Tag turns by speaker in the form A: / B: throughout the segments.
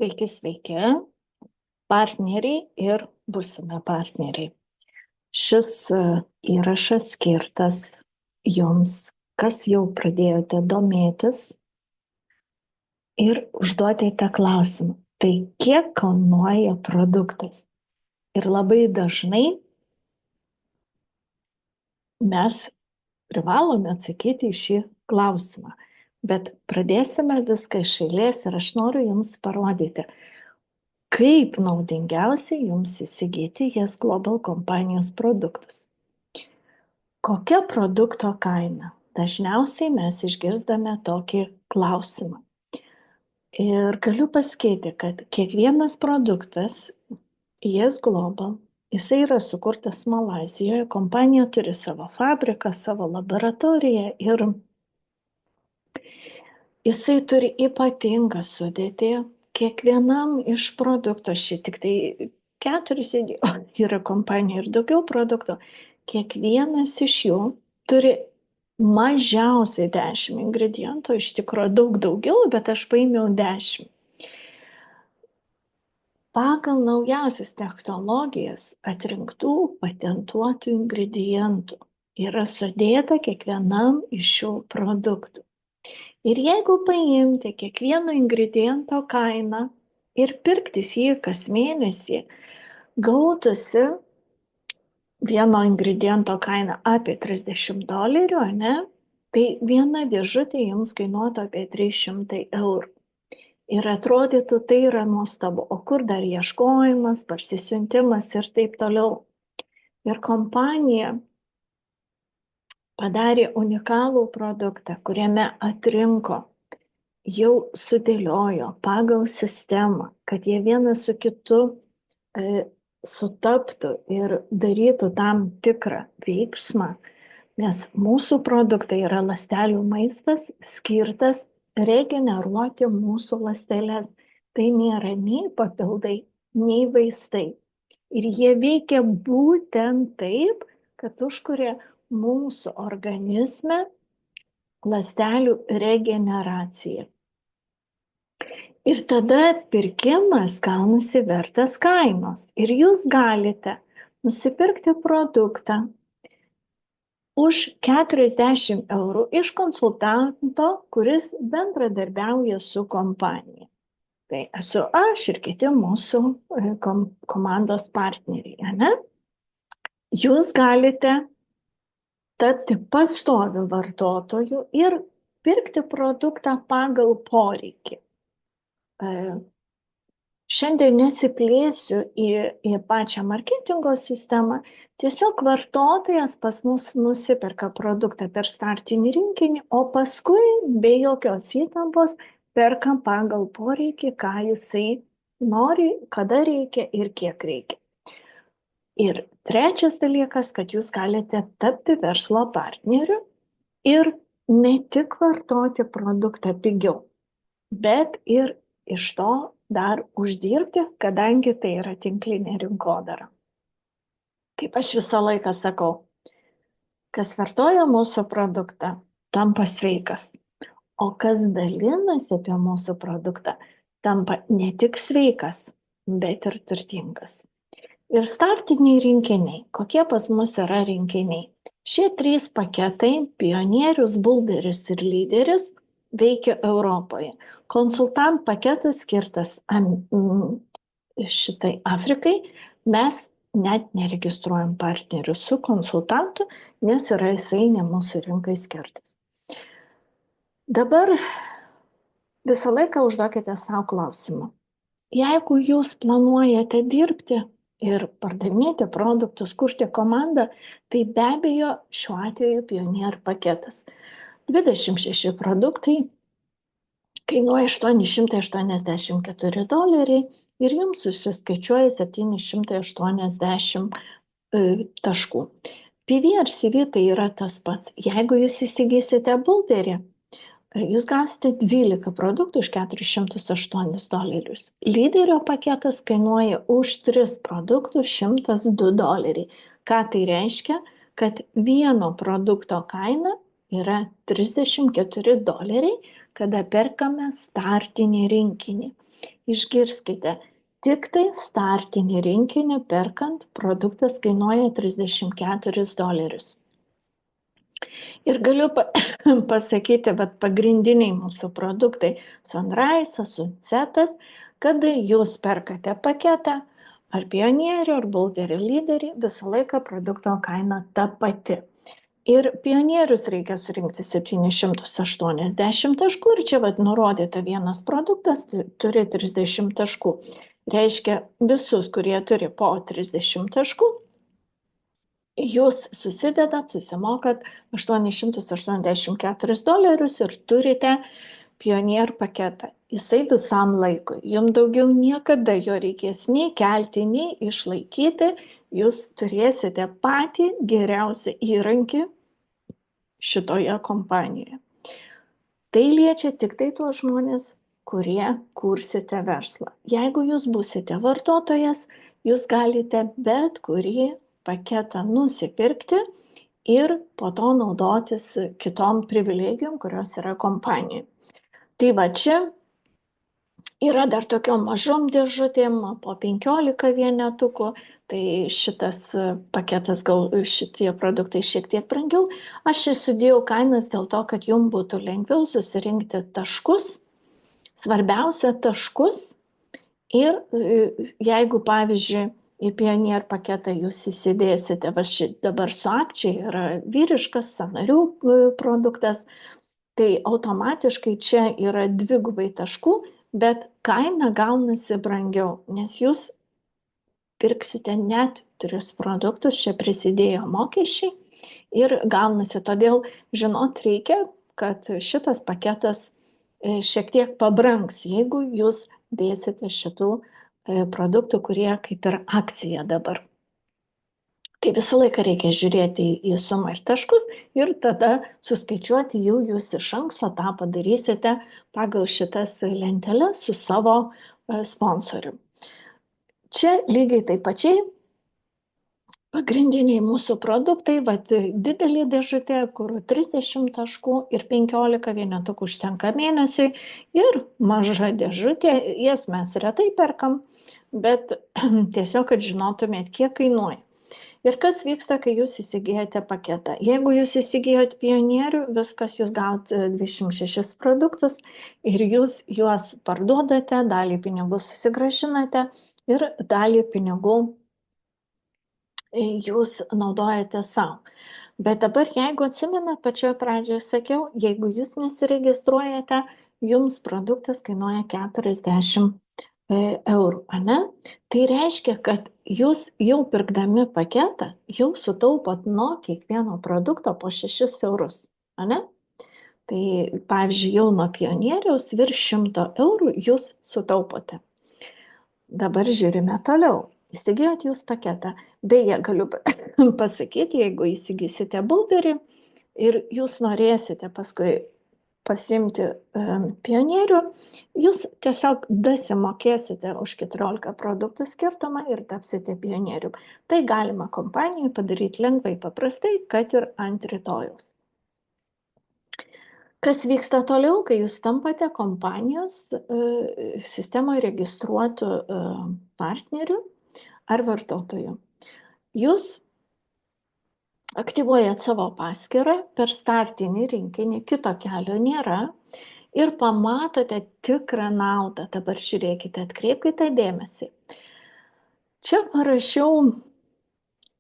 A: Sveiki, sveiki, partneriai ir būsimi partneriai. Šis įrašas skirtas jums, kas jau pradėjote domėtis ir užduotėte klausimą. Tai kiek kainuoja produktas? Ir labai dažnai mes privalome atsakyti į šį klausimą. Bet pradėsime viską iš eilės ir aš noriu jums parodyti, kaip naudingiausia jums įsigyti Yes Global kompanijos produktus. Kokia produkto kaina? Dažniausiai mes išgirstame tokį klausimą. Ir galiu pasakyti, kad kiekvienas produktas Yes Global, jisai yra sukurtas Malaizijoje, kompanija turi savo fabriką, savo laboratoriją ir jisai turi ypatingą sudėtį. Kiekvienam iš produktų, aš tik tai 4 įdėjau, yra kompanija ir daugiau produktų, kiekvienas iš jų turi mažiausiai 10 ingredientų, iš tikrųjų daug daugiau, bet aš paėmiau 10. Pagal naujausias technologijas atrinktų patentuotų ingredientų yra sudėta kiekvienam iš šių produktų. Ir jeigu paimti kiekvieno ingrediento kainą ir pirktis jį kas mėnesį, gautųsi vieno ingrediento kaina apie $30, ne? Tai viena dėžutė jums kainuotų apie 300 eurų. Ir atrodytų, tai yra nuostabu. O kur dar ieškojimas, parsisiuntimas ir taip toliau. Ir kompanija padarė unikalų produktą, kuriame atrinko, jau sudėliojo pagal sistemą, kad jie vienas su kitu sutaptų ir darytų tam tikrą veiksmą, nes mūsų produktai yra ląstelių maistas skirtas regeneruoti mūsų ląsteles. Tai nėra nei papildai, nei vaistai. Ir jie veikia būtent taip, kad užkuria mūsų organizme ląstelių regeneraciją. Ir tada pirkimas gaunasi vertas kainos. Ir jūs galite nusipirkti produktą už 40 eurų iš konsultanto, kuris bendradarbiauja su kompanija. Tai esu aš ir kiti mūsų komandos partneriai, ne? Jūs galite tapti pastoviu vartotoju ir pirkti produktą pagal poreikį. Šiandien nesiplėsiu į pačią marketingo sistemą, tiesiog vartotojas pas mus nusiperka produktą per startinį rinkinį, o paskui be jokios įtampos perka pagal poreikį, ką jisai nori, kada reikia ir kiek reikia. Ir trečias dalykas, kad jūs galite tapti verslo partneriu ir ne tik vartoti produktą pigiau, bet ir iš to dar uždirbti, kadangi tai yra tinklinė rinkodara. Kaip aš visą laiką sakau, kas vartoja mūsų produktą, tampa sveikas, o kas dalinasi apie mūsų produktą, tampa ne tik sveikas, bet ir turtingas. Ir startiniai rinkiniai. Kokie pas mus yra rinkiniai? Šie 3 paketai, Pionierius, Bulderis ir Lyderis, veikia Europoje. Konsultant paketas skirtas šitai Afrikai. Mes net neregistruojam partnerių su konsultantu, nes yra jisai ne mūsų rinkai skirtas. Dabar visą laiką užduokite savo klausimą. Jeigu jūs planuojate dirbti ir pardavinėti produktus, kurti komandą, tai be abejo šiuo atveju Pionier paketas. 26 produktai kainuoja $884 ir jums susiskaičiuoja 780 taškų. PV ar CV tai yra tas pats. Jeigu jūs įsigysite Bulderį, jūs gausite 12 produktų už $408. Lyderio paketas kainuoja už 3 produktus $102. Ką tai reiškia? Kad vieno produkto kaina yra $34, kada perkame startinį rinkinį. Išgirskite, tik tai startinį rinkinį perkant produktas kainuoja $34. Ir galiu pasakyti, bet pagrindiniai mūsų produktai Sunrise, Sunsetas, kada jūs perkate paketą, ar pionierių, ar Boulderį lyderį, visą laiką produkto kaina ta pati. Ir pionierius reikia surinkti 780 taškų ir čia nurodyta vienas produktas turi 30 taškų. Reiškia, visus, kurie turi po 30 taškų, jūs susidedat, susimokat $884 ir turite pionier paketą. Jisai visam laikui. Jums daugiau niekada jo reikės nei kelti, nei išlaikyti. Jūs turėsite patį geriausią įrankį šitoje kompanijoje. Tai liečia tik tai tuos žmonės, kurie kursite verslą. Jeigu jūs būsite vartotojas, jūs galite bet kurį paketą nusipirkti ir po to naudotis kitom privilegijom, kurios yra kompanijoje. Tai va čia yra dar tokiom mažom dėžutėm po 15 vienetukų, tai šitas paketas, šitie produktai šiek tiek brangiau. Aš čia sudėjau kainas dėl to, kad jums būtų lengviau susirinkti taškus, svarbiausia taškus. Ir jeigu, pavyzdžiui, į Pionier paketą jūs įsidėsite, va dabar su akcija yra vyriškas sąnarių produktas, tai automatiškai čia yra 2 taškų, bet kaina gaunasi brangiau, nes jūs pirksite net 3 produktus, čia prisidėjo mokesčiai ir gaunasi. Todėl žinot reikia, kad šitas paketas šiek tiek pabrangs, jeigu jūs dėsite šitų produktų, kurie kaip ir akcija dabar. Tai visą laiką reikia žiūrėti į sumą ir taškus ir tada suskaičiuoti jau jūs iš anksto, tą padarysite pagal šitas lenteles su savo sponsoriu. Čia lygiai taip pačiai pagrindiniai mūsų produktai, didelė dėžutė, kur 30 taškų ir 15 vienetukų užtenka mėnesiui, ir maža dėžutė, jas mes retai perkam, bet tiesiog, kad žinotumėt, kiek kainuoja. Ir kas vyksta, kai jūs įsigijate paketą? Jeigu jūs įsigijot pionierių, viskas, jūs gaut 26 produktus ir jūs juos parduodate, dalį pinigų susigrąžinate ir dalį pinigų jūs naudojate savo. Bet dabar, jeigu atsimenat, pačioje pradžioje sakiau, jeigu jūs nesiregistruojate, jums produktas kainuoja 40 eurų, ane? Tai reiškia, kad jūs jau pirkdami paketą, jau sutaupot nuo kiekvieno produkto po 6 eurus, ane? Tai pavyzdžiui, jau nuo pionieriaus virš 100 eurų jūs sutaupote. Dabar žiūrime toliau. Įsigijot jūs paketą. Beje, galiu pasakyti, jeigu įsigysite Boulderį ir jūs norėsite paskui pasimti pionierių, jūs tiesiog dasimokėsite už 14 produktų skirtumą ir tapsite pionierių. Tai galima kompanijai padaryti lengvai, paprastai, kad ir ant rytojaus. Kas vyksta toliau, kai jūs tampate kompanijos sistemoje registruotų partnerių ar vartotojų? Jūs aktyvuojat savo paskyrą per startinį rinkinį, kito kelio nėra, ir pamatote tikrą naudą. Dabar žiūrėkite, atkreipkite dėmesį. Čia parašiau,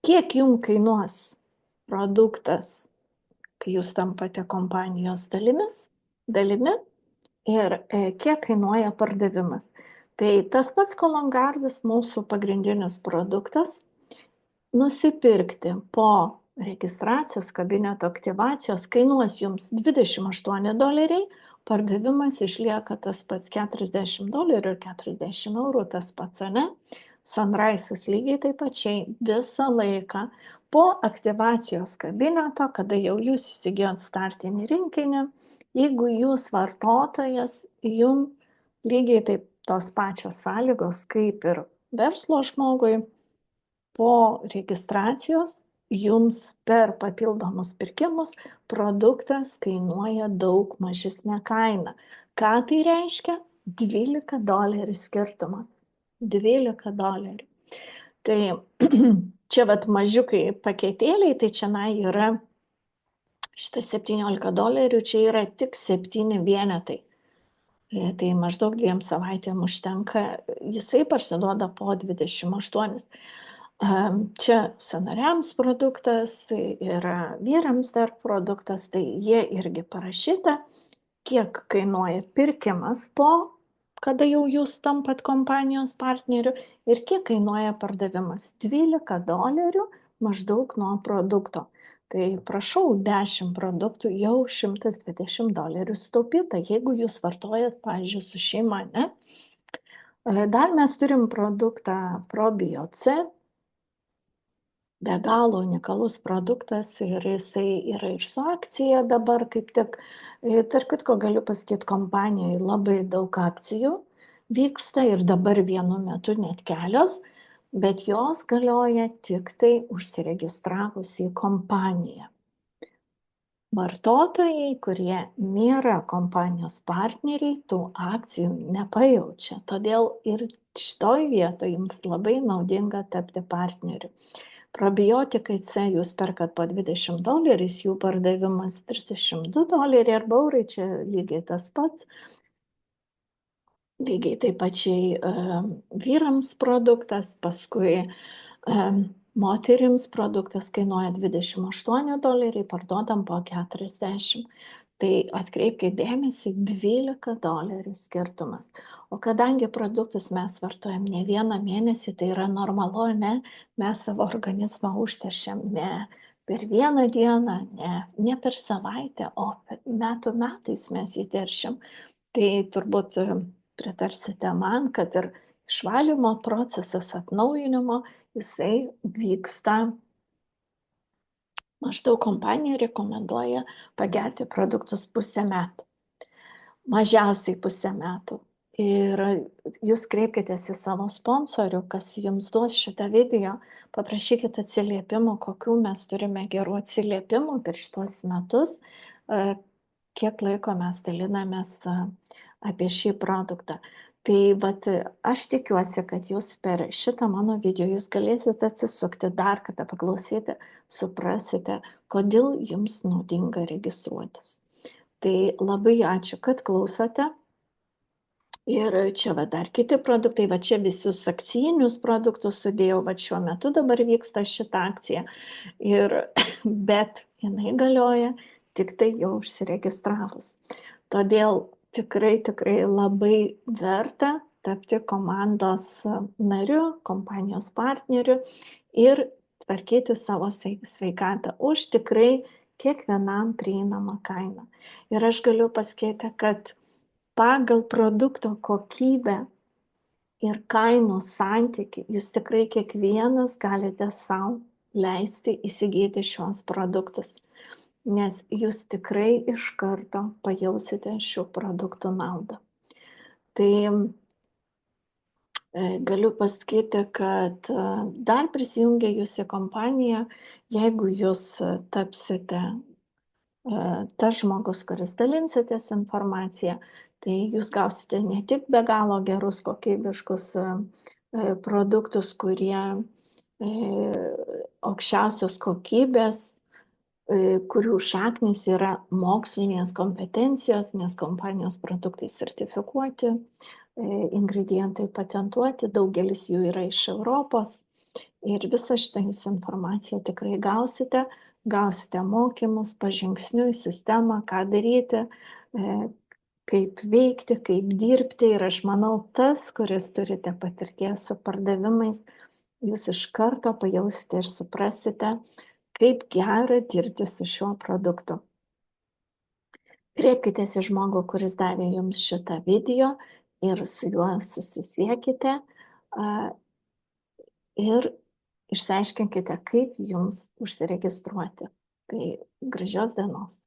A: kiek jums kainuos produktas, kai jūs tampate kompanijos dalimi, ir kiek kainuoja pardavimas. Tai tas pats Kolongardas, mūsų pagrindinis produktas, nusipirkti po registracijos kabineto aktyvacijos kainuos jums $28, pardavimas išlieka tas pats $40 ir 40 eurų tas pats, ane? Sunrise'as lygiai taip pačiai visą laiką po aktyvacijos kabineto, kada jau jūs įsigijot startinį rinkinį, jeigu jūs vartotojas, jums lygiai taip tos pačios sąlygos kaip ir verslo žmogui, po registracijos jums per papildomus pirkimus produktas kainuoja daug mažesnę kainą. Ką tai reiškia? $12 skirtumas. $12. Tai čia vat mažiukai paketėliai, tai čia yra šitas $17, čia yra tik 7 vienetai. Tai maždaug 2 savaitėm užtenka, jisai parsiduoda po 28. Čia sąnariams produktas, yra vyrams dar produktas, tai jie irgi parašyta, kiek kainuoja pirkimas kada jau jūs tampat kompanijos partneriu ir kiek kainuoja pardavimas. $12 maždaug nuo produkto. Tai prašau, 10 produktų jau $120 sutaupyta, jeigu jūs vartojat, pavyzdžiui, su šeima, ne? Dar mes turim produktą ProBioC, be galo unikalus produktas ir jisai yra ir su akcija dabar kaip tik. Tarp kitko galiu pasakyti, kompanijoje labai daug akcijų vyksta ir dabar vienu metu net kelios, bet jos galioja tik tai užsiregistravus į kompaniją. Vartotojai, kurie nėra kompanijos partneriai, tų akcijų nepajaučia. Todėl ir šitoj vietoj jums labai naudinga tapti partneriu. Probiotikai C jūs perkat po $20, jų pardavimas $32 arba eurai, čia lygiai tas pats. Lygiai taip pačiai vyrams produktas, paskui moterims produktas kainuoja $28, parduodam po 40. Tai atkreipkite dėmesį, $12 skirtumas. O kadangi produktus mes vartojam ne vieną mėnesį, tai yra normalu, ne? Mes savo organizmą užteršiam ne per vieną dieną, ne per savaitę, o metų metais mes jį teršiam. Tai turbūt pritarsite man, kad ir išvalymo procesas, atnaujinimo, jisai vyksta, maždaug kompanija rekomenduoja pagerti produktus pusę metų. Mažiausiai pusę metų. Ir jūs kreipkitės į savo sponsorių, kas jums duos šitą video, paprašykite atsiliepimų, kokių mes turime gerų atsiliepimų per šitos metus, kiek laiko mes dalinamės apie šį produktą. Tai vat, aš tikiuosi, kad jūs per šitą mano video jūs galėsite atsisukti, dar kartą paklausyti, suprasite, kodėl jums naudinga registruotis. Tai labai ačiū, kad klausote. Ir čia va dar kiti produktai, va čia visus akcijinius produktus sudėjau, va šiuo metu dabar vyksta šita akcija, bet jinai galioja tik tai jau užsiregistravus. Todėl tikrai labai verta tapti komandos nariu, kompanijos partneriu ir tvarkyti savo sveikatą už tikrai kiekvienam prieinamą kainą. Ir aš galiu pasakyti, kad pagal produkto kokybę ir kainų santykį jūs tikrai kiekvienas galite sau leisti įsigyti šios produktus, nes jūs tikrai iš karto pajausite šių produktų naudą. Tai galiu pasakyti, kad dar prisijungę jūs į kompaniją, jeigu jūs tapsite tas žmogus, kuris dalinsitės informaciją, tai jūs gausite ne tik be galo gerus kokybiškus produktus, kurie aukščiausios kokybės, kurių šaknys yra mokslinės kompetencijos, nes kompanijos produktai sertifikuoti, ingredientai patentuoti, daugelis jų yra iš Europos. Ir visą šitą jūs informaciją tikrai gausite mokymus pažingsniui, sistemą, ką daryti, kaip veikti, kaip dirbti. Ir aš manau, tas, kuris turite patirties su pardavimais, jūs iš karto pajausite ir suprasite, kaip gera dirbti su šiuo produktu. Kreipkitės į žmogų, kuris davė jums šitą video ir su juo susisiekite ir išsiaiškinkite, kaip jums užsiregistruoti. Tai gražios dienos.